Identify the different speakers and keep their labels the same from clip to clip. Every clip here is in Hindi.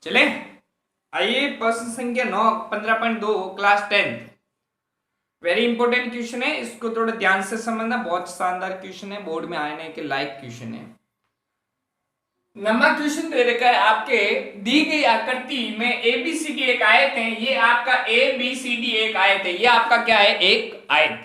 Speaker 1: चले आइए प्रश्न संख्या 9 15.2 क्लास 10 वेरी इंपॉर्टेंट क्वेश्चन है। इसको थोड़ा ध्यान से समझना, बहुत शानदार क्वेश्चन है, बोर्ड में आने के लायक क्वेश्चन है। नंबर क्वेश्चन दे रखा है आपके दी गई आकृति में एबीसीडी एक आयत है। ये आपका एबीसीडी एक आयत है। ये आपका क्या है? एक आयत।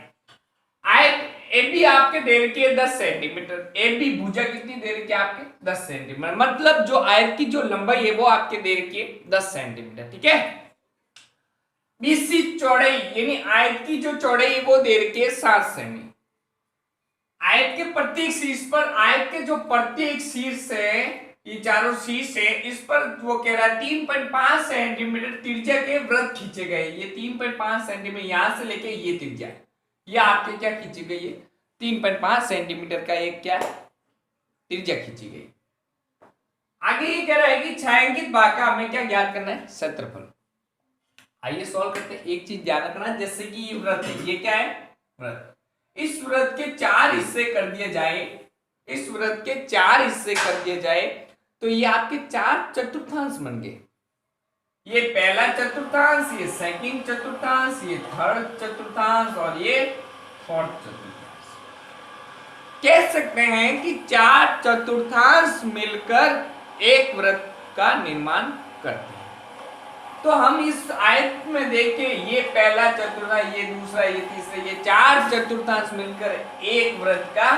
Speaker 1: आयत एबी आपके दे रखी है 10 सेंटीमीटर। एबी भुजा कितनी दे रखी है आपके? 10 सेंटीमीटर। मतलब जो आयत की जो लंबाई है वो आपके दे रखी है 10 सेंटीमीटर। ठीक है। बीसी चौड़ाई यानी आयत की जो चौड़ाई है वो दे रखी है 7 सेमी। आयत के प्रत्येक शीर्ष पर, आयत के जो प्रत्येक शीर्ष है, ये चारों शीर्ष है, इस पर वो कह रहा है 3.5 सेंटीमीटर त्रिज्या के वृत्त खींचे गए। ये 3.5 सेंटीमीटर यहां से लेके ये त्रिज्या, ये आपके क्या खींची गई है? 3.5 सेंटीमीटर का एक क्या त्रिज्या खींची गई। आगे ये कह रहा है कि छायांकित भाग का हमें क्या ज्ञात करना है? क्षेत्रफल। आइए सॉल्व करते हैं। एक चीज ध्यान रखना, जैसे कि ये वृत्त है, ये क्या है? वृत्त। इस वृत्त के 4 हिस्से कर दिए जाए, इस वृत्त के 4 हिस्से कर दिए जाए तो ये आपके 4 चतुर्थांश बन गए। ये पहला चतुर्थांश, ये सेकंड चतुर्थांश, ये थर्ड चतुर्थांश और ये फोर्थ चतुर्थांश। कह सकते हैं कि 4 चतुर्थांश मिलकर एक वृत्त का निर्माण करते हैं। तो हम इस आयत में देखें, ये पहला चतुर्थांश, ये दूसरा, ये तीसरा, ये 4 चतुर्थांश मिलकर एक वृत्त का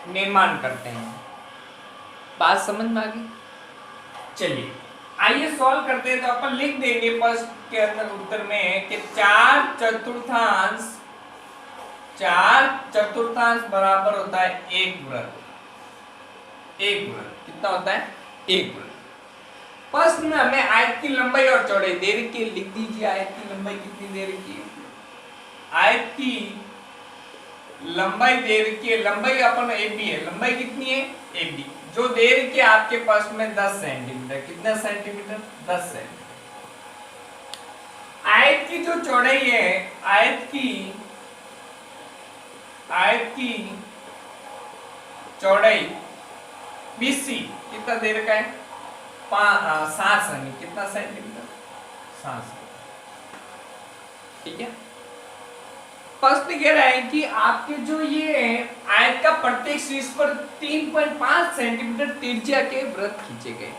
Speaker 1: निर्माण करते हैं। बात समझ में आ गई? चलिए आइए सॉल्व करते हैं। तो अपन लिख देंगे फर्स्ट के अंदर उत्तर में कि 4 चतुर्थांश बराबर होता है एक वृत्त। एक वृत्त कितना होता है? एक वृत्त। प्रश्न में हमें आयत की लंबाई और चौड़ाई दे रखी है। लिख दीजिए आयत की लंबाई कितनी दे रखी है? आयत की लंबाई दे रखी है, लंबाई अपन एबी है, लंबाई कितनी है? एबी, जो दे रखी है आपके पास में 10 सेंटीमीटर। कितना सेंटीमीटर? 10 सेंटीमीटर। आयत की जो चौड़ाई है, आयत की चौड़ाई बीसी कितना दे रखा है? 7 सेमी। कितना सेंटीमीटर? 7 सेंटीमीटर। ठीक है। प्रश्न कह रहा है कि आपके जो ये आयत का प्रत्येक शीर्ष पर 3.5 सेंटीमीटर त्रिज्या के वृत्त खींचे गए।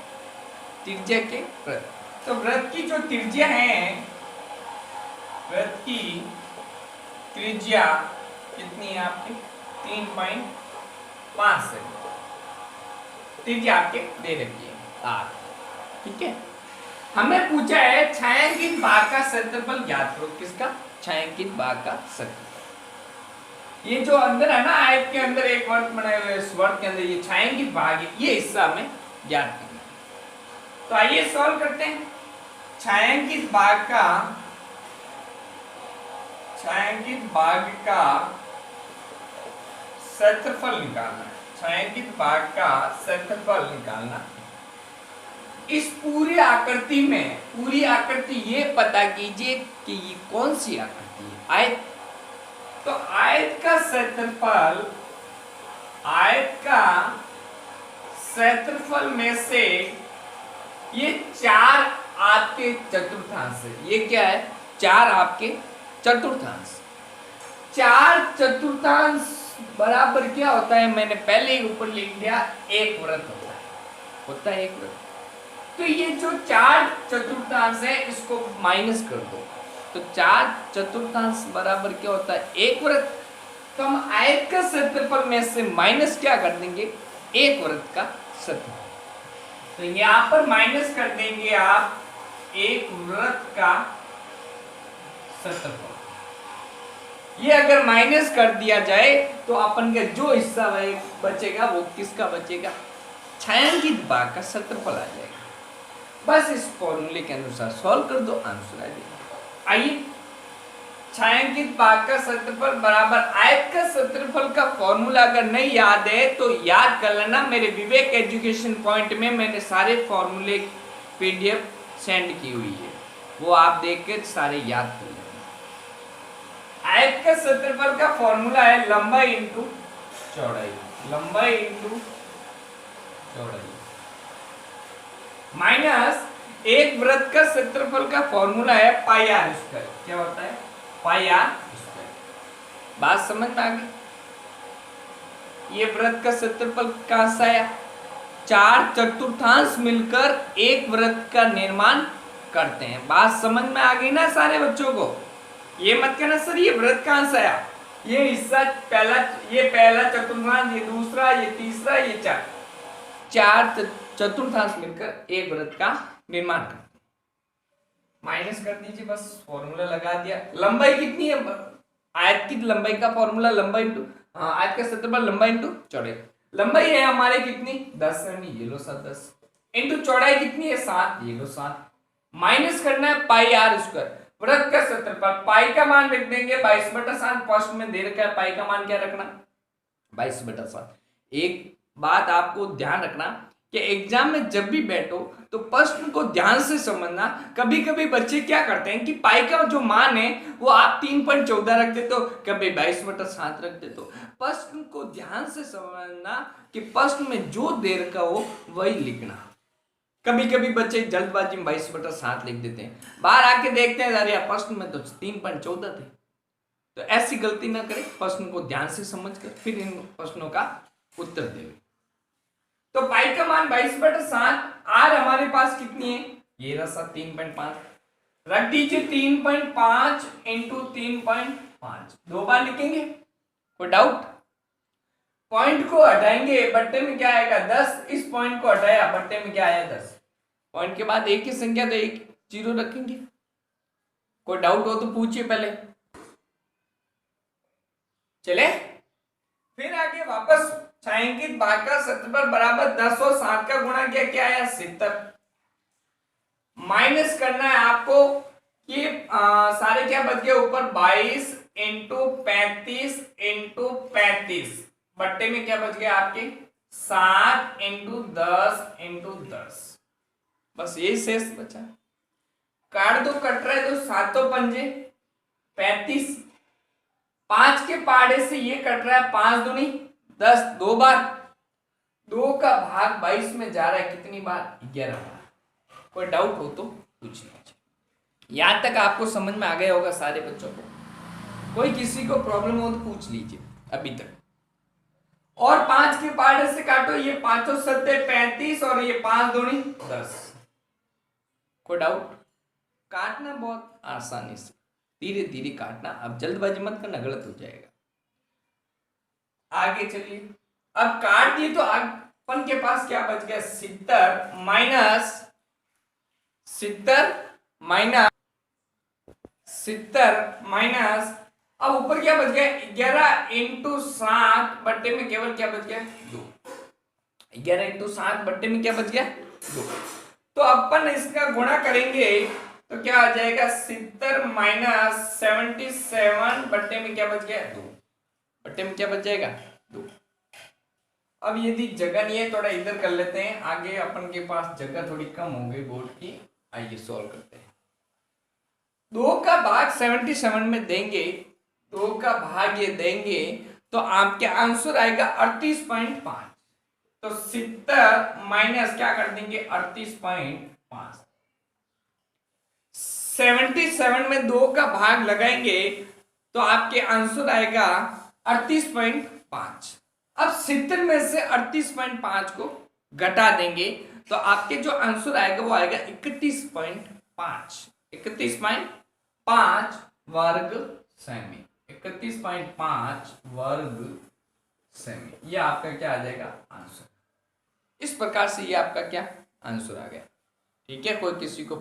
Speaker 1: त्रिज्या के वृत्त, तो वृत्त की जो त्रिज्या है, वृत्त की त्रिज्या कितनी है आपकी? 3.5 सेंटीमीटर त्रिज्या आपके दे रखी है। ठीक है। हमें पूछा है छायांकित भाग का क्षेत्रफल ज्ञात करो। किसका? छायांकित भाग का क्षेत्रफल। ये जो अंदर है ना, आयत के अंदर एक वर्ग बनाए हुए, इस वर्ग के अंदर ये छायांकित भाग है, ये हिस्सा हमें ज्ञात करना है। तो आइए सॉल्व करते हैं। छायांकित भाग का क्षेत्रफल निकालना है। छायांकित भाग का क्षेत्रफल निकालना। इस पूरी आकृति में, पूरी आकृति ये पता कीजिए कि ये कौन सी आकृति है? आयत। तो आयत का क्षेत्रफल, आयत का क्षेत्रफल में से ये 4 आपके चतुर्थांश है। ये क्या है? 4 आपके चतुर्थांश। 4 चतुर्थांश बराबर क्या होता है? मैंने पहले ही ऊपर लिख दिया, एक वृत्त होता है एक वृत्त। तो ये जो 4 चतुर्थांश है इसको माइनस कर दो, तो 4 चतुर्थांश बराबर क्या होता है? एक वृत्त। तो हम आयत का क्षेत्रफल में से माइनस क्या कर देंगे? एक वृत्त का क्षेत्रफल। तो यहां पर माइनस कर देंगे आप एक वृत्त का क्षेत्रफल। ये अगर माइनस कर दिया जाए तो अपन का जो हिस्सा बचेगा वो किसका बचेगा? छायांकित भाग का क्षेत्रफल आ जाएगा। बस इस फॉर्मूले के अनुसार सॉल्व कर दो, आंसर आ जाएगा। आइए, छायांकित भाग का क्षेत्रफल बराबर आयत का क्षेत्रफल का फॉर्मूला अगर नहीं याद है तो याद कर लेना। मेरे विवेक एजुकेशन पॉइंट में मैंने सारे फॉर्मूले पीडीएफ सेंड की हुई है, वो आप देख के सारे याद कर लेना। आयत का क्षेत्रफल का फॉर्मूला है लंबाई इंटू चौड़ाई, लंबाई इंटू चौड़ाई माइनस एक वृत्त का क्षेत्रफल का फॉर्मूला है पाई आर स्क्वायर। क्या होता है? पाई आर स्क्वायर। बात समझ में आ गई? ये वृत्त का क्षेत्रफल कहां से आया? 4/4 मिलकर एक वृत्त का निर्माण करते हैं। बात समझ में आ गई ना सारे बच्चों को? ये मत कहना सर ये वृत्त कहां से आया, ये हिस्सा पहला, ये पहला चतुर्थांश, ये दूसरा, ये तीसरा, ये चार चतुर्थांश मिलकर एक वृत्त का निर्माण करते हैं। माइनस कर दीजिए, बस फॉर्मूला लगा दिया। लंबाई कितनी है? आयत की लंबाई का फॉर्मूला लंबाई इंटू आयत का क्षेत्रफल लंबाई इंटू चौड़ाई। लंबाई है हमारे कितनी? 10 सेमी, ये लो 7 10 इंटू चौड़ाई कितनी है? 7, ये लो 7। माइनस करना है पाई आर स्क्वायर, वृत्त का क्षेत्रफल। पाई का मान रख देंगे 22/7, फर्स्ट में दे रखा है। पाई का मान क्या रखना? 22/7। एक बात आपको ध्यान रखना कि एग्जाम में जब भी बैठो तो प्रश्न को ध्यान से समझना। कभी कभी बच्चे क्या करते हैं कि पाई का जो मान है वो आप 3.14 रख देते हो, कभी 22/7 रख देते हो। प्रश्न को ध्यान से समझना कि प्रश्न में जो दे रखा हो वही लिखना। कभी कभी बच्चे जल्दबाजी में 22/7 लिख देते हैं, बाहर आके देखते हैं अरे यार प्रश्न में तो 3.14 थे। तो ऐसी गलती ना करें, प्रश्न को ध्यान से समझकर फिर इन प्रश्नों का उत्तर दें। तो पाई का मान 22/7, आर हमारे पास कितनी है? ये रहा 3.5, रख दीजिए 3.5 इंटू 3.5, 2 बार लिखेंगे। कोई डाउट? पॉइंट को हटाएंगे, बट्टे में क्या आएगा? 10। इस पॉइंट को हटाया, बट्टे में क्या आया? 10। पॉइंट के बाद एक ही संख्या तो एक जीरो रखेंगे। कोई डाउट हो तो पूछिए पहले। चले फिर आगे वापस छायांकित भाग का क्षेत्रफल बराबर 10 और 7 का गुणा किया, क्या आया? 70। माइनस करना है आपको कि सारे क्या बच गए ऊपर? 22 इंटू 35 इंटू 35, बट्टे में क्या बच गया आपके? 7 इंटू 10 इंटू 10। बस यही शेष बचा। काट दो, कट रहा है तो 7 पंजे 35, 5 के पाड़े से ये कट रहा है, 5 दूनी 10, 2 बार। 2 का भाग 22 में जा रहा है कितनी बार? 11 बार। कोई डाउट हो तो पूछ लीजिए। यहां तक आपको समझ में आ गया होगा सारे बच्चों को? कोई किसी को प्रॉब्लम हो तो पूछ लीजिए अभी तक। और 5 के पाड़े से काटो, ये 5 7 35 और ये 5 दूनी 10। कोई डाउट? काटना बहुत आसानी से, धीरे धीरे काटना, अब जल्दबाजी मत करना, गलत हो जाएगा। आगे चलिए, अब काट दिए तो अपन के पास क्या बच गया? 70 माइनस 70 माइनस, अब ऊपर क्या बच गया? 11 इंटू 7, बट्टे में केवल क्या बच गया? 2। 11 इंटू 7, बट्टे में क्या बच गया? 2। तो अपन इसका गुणा करेंगे तो क्या आ जाएगा? 70 माइनस 77, बट्टे में क्या बच गया? 2। बट्टे में क्या बच जाएगा? 2। अब यदि जगह नहीं है, थोड़ा इधर कर लेते हैं, आगे अपन के पास जगह थोड़ी कम हो गई बोर्ड की। आइए सॉल्व करते हैं। 2 का भाग 77 में देंगे, 2 का भाग ये देंगे तो आपके आंसर आएगा 38.5। तो 70 माइनस क्या कर देंगे? 38.5। 77 में 2 का भाग लगाएंगे तो आपके आंसर आएगा 38.5। अब 70 में से 38.5 को घटा देंगे तो आपके जो आंसर आएगा वो आएगा 31.5। 31.5 वर्ग सेमी। 31.5 वर्ग सेमी, ये आपका क्या आ जाएगा? आंसर। इस प्रकार से ये आपका क्या आंसर आ गया। ठीक है, कोई किसी को